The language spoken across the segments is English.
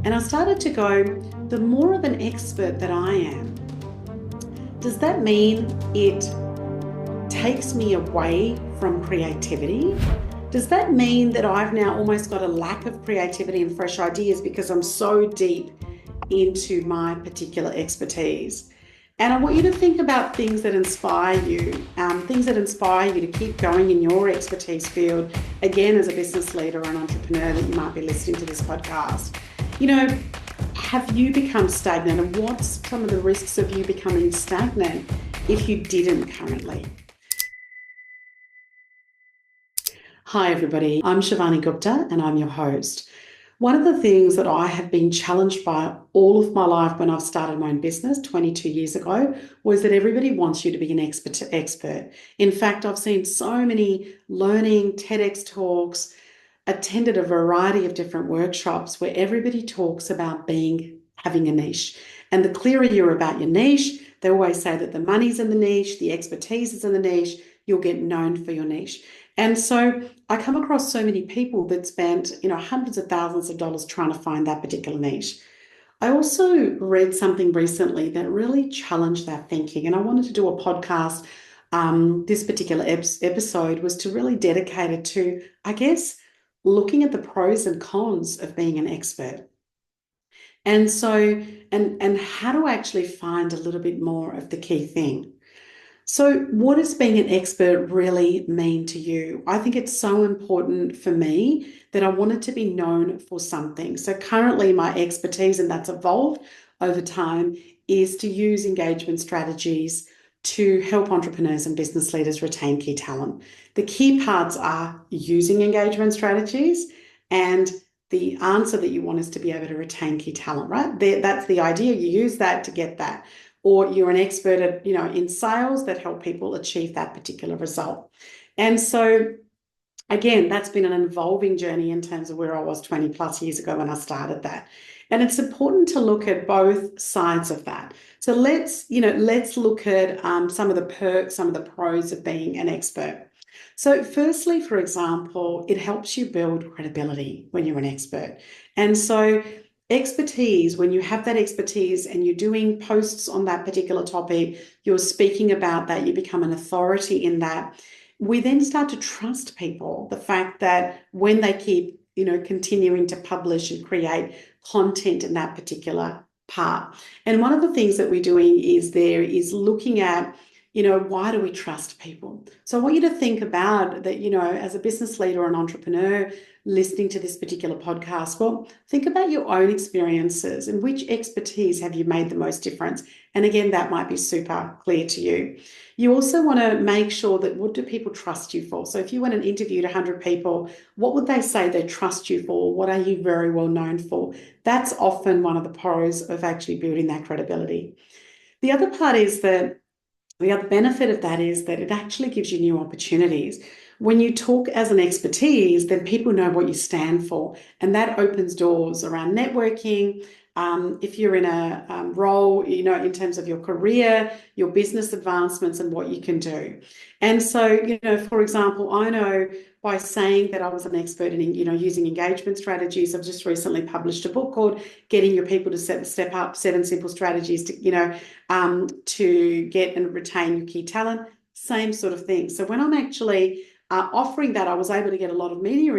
And I started to go, the more of an expert that I am, does that mean it takes me away from creativity? Does that mean that I've now almost got a lack of creativity and fresh ideas because I'm so deep into my particular expertise? And I want you to think about things that inspire you, things that inspire you to keep going in your expertise field, again, as a business leader or an entrepreneur that you might be listening to this podcast. Have you become stagnant, and what's some of the risks of you becoming stagnant if you didn't currently? Hi, everybody. I'm Shivani Gupta, and I'm your host. One of the things that I have been challenged by all of my life when I've started my own business 22 years ago was that everybody wants you to be an expert. In fact, I've seen so many learning TEDx talks, attended a variety of different workshops where everybody talks about having a niche. And the clearer you're about your niche, they always say that the money's in the niche, the expertise is in the niche, you'll get known for your niche. And so I come across so many people that spent, hundreds of thousands of dollars trying to find that particular niche. I also read something recently that really challenged that thinking, and I wanted to do a podcast. This particular episode was to really dedicate it to, I guess, looking at the pros and cons of being an expert. And so, and how to actually find a little bit more of the key thing. So what does being an expert really mean to you? I think it's so important for me that I wanted to be known for something. So currently my expertise, and that's evolved over time, is to use engagement strategies to help entrepreneurs and business leaders retain key talent. The key parts are using engagement strategies, and the answer that you want is to be able to retain key talent, right? That's the idea. You use that to get that. Or you're an expert at, in sales that help people achieve that particular result. And so, again, that's been an evolving journey in terms of where I was 20 plus years ago when I started that. And it's important to look at both sides of that. So let's look at some of the perks, some of the pros of being an expert. So firstly, for example, it helps you build credibility when you're an expert. And so expertise, when you have that expertise and you're doing posts on that particular topic, you're speaking about that, you become an authority in that, we then start to trust people. The fact that when they keep, continuing to publish and create content in that particular part. And one of the things that we're doing is looking at, why do we trust people? So I want you to think about that, as a business leader or an entrepreneur listening to this particular podcast, well, think about your own experiences and which expertise have you made the most difference. And again, that might be super clear to you. You also want to make sure that what do people trust you for? So if you went and interviewed 100 people, what would they say they trust you for? What are you very well known for? That's often one of the pros of actually building that credibility. The other part is that the other benefit of that is that it actually gives you new opportunities. When you talk as an expertise, then people know what you stand for, and that opens doors around networking. If you're in a role, in terms of your career, your business advancements and what you can do. And so, for example, I know by saying that I was an expert in, using engagement strategies, I've just recently published a book called Getting Your People to Step Up, 7 Simple Strategies to get and retain your key talent, same sort of thing. So when I'm actually offering that, I was able to get a lot of media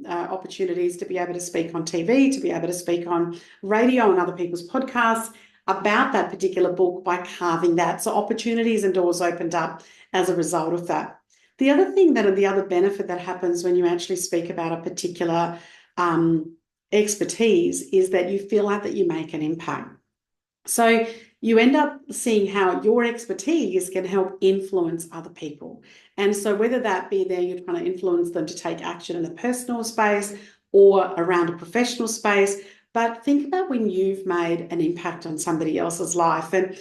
opportunities to be able to speak on TV, to be able to speak on radio and other people's podcasts about that particular book by carving that. So opportunities and doors opened up as a result of that. The other benefit that happens when you actually speak about a particular expertise is that you feel like that you make an impact. So you end up seeing how your expertise can help influence other people. And so whether that be there, you're trying to influence them to take action in a personal space or around a professional space, but think about when you've made an impact on somebody else's life. And,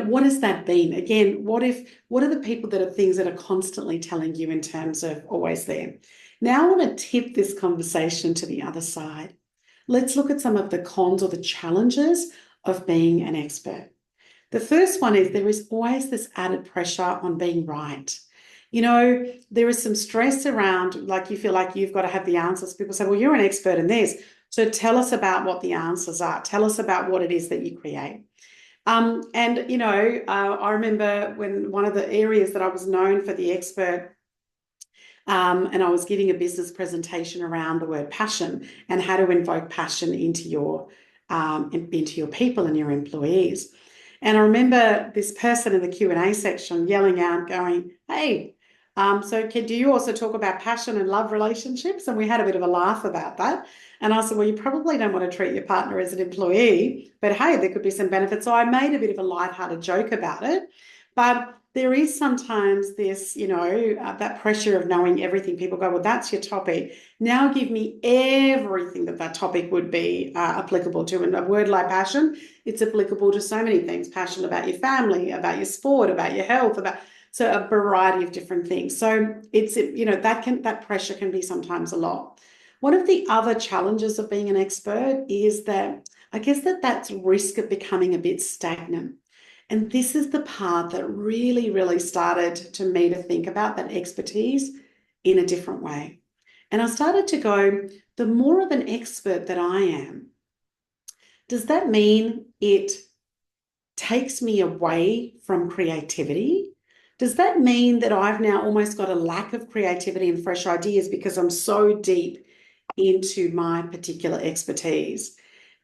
what has that been? Again, what are the people that are things that are constantly telling you in terms of always there? Now I want to tip this conversation to the other side. Let's look at some of the cons or the challenges of being an expert. The first one is there is always this added pressure on being right. There is some stress around, like you feel like you've got to have the answers. People say, well, you're an expert in this, So tell us about what the answers are. Tell us about what it is that you create. I remember when one of the areas that I was known for the expert, and I was giving a business presentation around the word passion and how to invoke passion into your people and your employees. And I remember this person in the Q&A section yelling out, going, "Hey, do you also talk about passion and love relationships?" And we had a bit of a laugh about that. And I said, "Well, you probably don't want to treat your partner as an employee, but hey, there could be some benefits." So I made a bit of a lighthearted joke about it. But there is sometimes this, that pressure of knowing everything. People go, "Well, that's your topic. Now give me everything that topic would be applicable to." And a word like passion, it's applicable to so many things. Passion about your family, about your sport, about your health, so a variety of different things. So it's, that pressure can be sometimes a lot. One of the other challenges of being an expert is that I guess that's risk of becoming a bit stagnant. And this is the part that really, really started to me to think about that expertise in a different way. And I started to go, the more of an expert that I am, does that mean it takes me away from creativity? Does that mean that I've now almost got a lack of creativity and fresh ideas because I'm so deep into my particular expertise?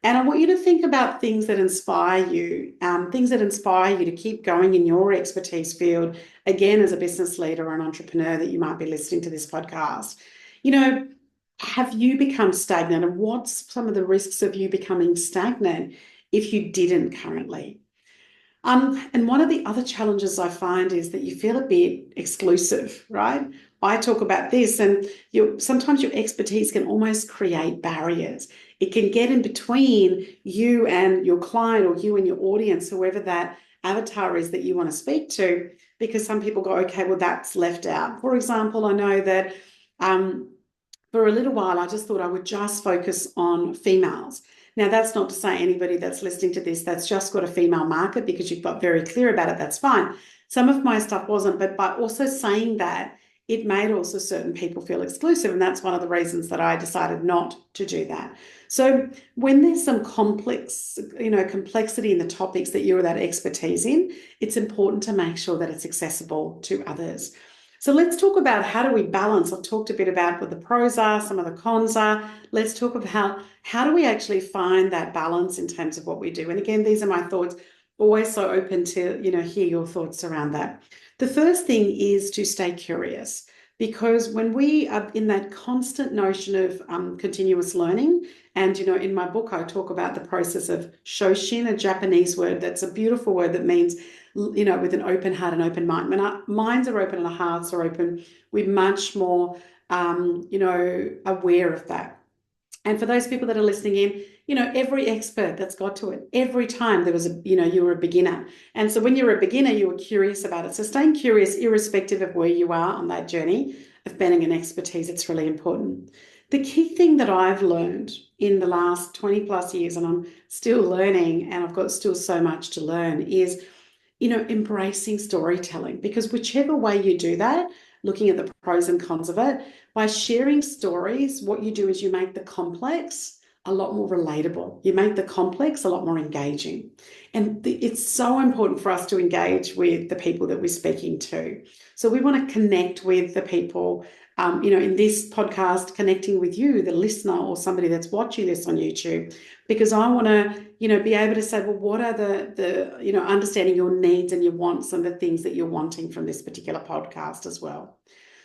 And I want you to think about things that inspire you, to keep going in your expertise field, again, as a business leader or an entrepreneur that you might be listening to this podcast. Have you become stagnant? And what's some of the risks of you becoming stagnant if you didn't currently? And one of the other challenges I find is that you feel a bit exclusive, right? I talk about this, and sometimes your expertise can almost create barriers. It can get in between you and your client, or you and your audience, whoever that avatar is that you want to speak to, because some people go, "Okay, well, that's left out." For example, I know that for a little while, I just thought I would just focus on females. Now, that's not to say anybody that's listening to this that's just got a female market, because you've got very clear about it, that's fine. Some of my stuff wasn't, but by also saying that, it made also certain people feel exclusive, and that's one of the reasons that I decided not to do that. So when there's some complexity in the topics that you're that expertise in, it's important to make sure that it's accessible to others. So let's talk about, how do we balance? I've talked a bit about what the pros are, some of the cons are. Let's talk about how do we actually find that balance in terms of what we do. And again, these are my thoughts, always so open to, hear your thoughts around that. The first thing is to stay curious, because when we are in that constant notion of continuous learning, and, in my book, I talk about the process of shoshin, a Japanese word that's a beautiful word that means, with an open heart and open mind. When our minds are open and our hearts are open, we're much more, aware of that. And for those people that are listening in, every expert that's got to it, every time there was you were a beginner. And so when you're a beginner, you were curious about it. So staying curious, irrespective of where you are on that journey of building an expertise, it's really important. The key thing that I've learned in the last 20 plus years, and I'm still learning, and I've got still so much to learn, is embracing storytelling, because whichever way you do that, looking at the pros and cons of it, by sharing stories, what you do is you make the complex a lot more relatable. You make the complex a lot more engaging. And it's so important for us to engage with the people that we're speaking to. So we want to connect with the people, in this podcast, connecting with you, the listener, or somebody that's watching this on YouTube, because I want to, be able to say, well, what are the understanding your needs and your wants and the things that you're wanting from this particular podcast as well.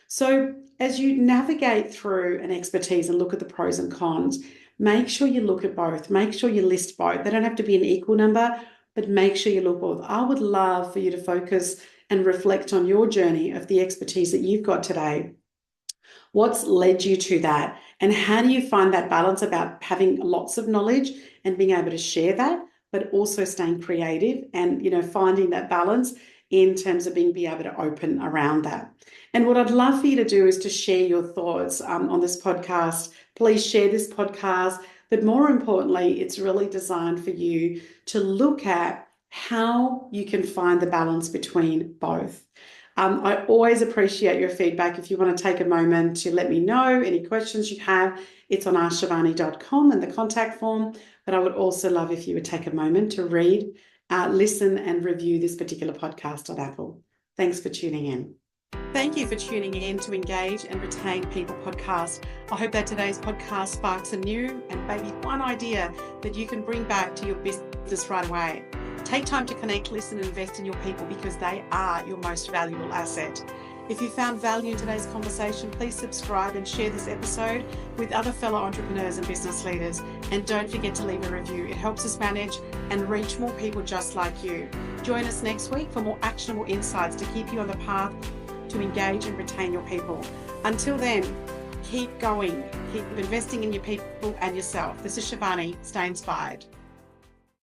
So as you navigate through an expertise and look at the pros and cons, make sure you look at both. Make sure you list both. They don't have to be an equal number, but make sure you look both. I would love for you to focus and reflect on your journey of the expertise that you've got today. What's led you to that? And how do you find that balance about having lots of knowledge and being able to share that, but also staying creative and, finding that balance in terms of being able to open around that. And what I'd love for you to do is to share your thoughts on this podcast. Please share this podcast. But more importantly, it's really designed for you to look at how you can find the balance between both. I always appreciate your feedback. If you want to take a moment to let me know any questions you have, it's on askshivani.com and the contact form. But I would also love if you would take a moment to read, listen and review this particular podcast on Apple. Thanks for tuning in. Thank you for tuning in to Engage and Retain People podcast. I hope that today's podcast sparks a new and maybe one idea that you can bring back to your business right away. Take time to connect, listen, and invest in your people because they are your most valuable asset. If you found value in today's conversation, please subscribe and share this episode with other fellow entrepreneurs and business leaders. And don't forget to leave a review. It helps us manage and reach more people just like you. Join us next week for more actionable insights to keep you on the path to engage and retain your people. Until then, keep going. Keep investing in your people and yourself. This is Shivani. Stay inspired.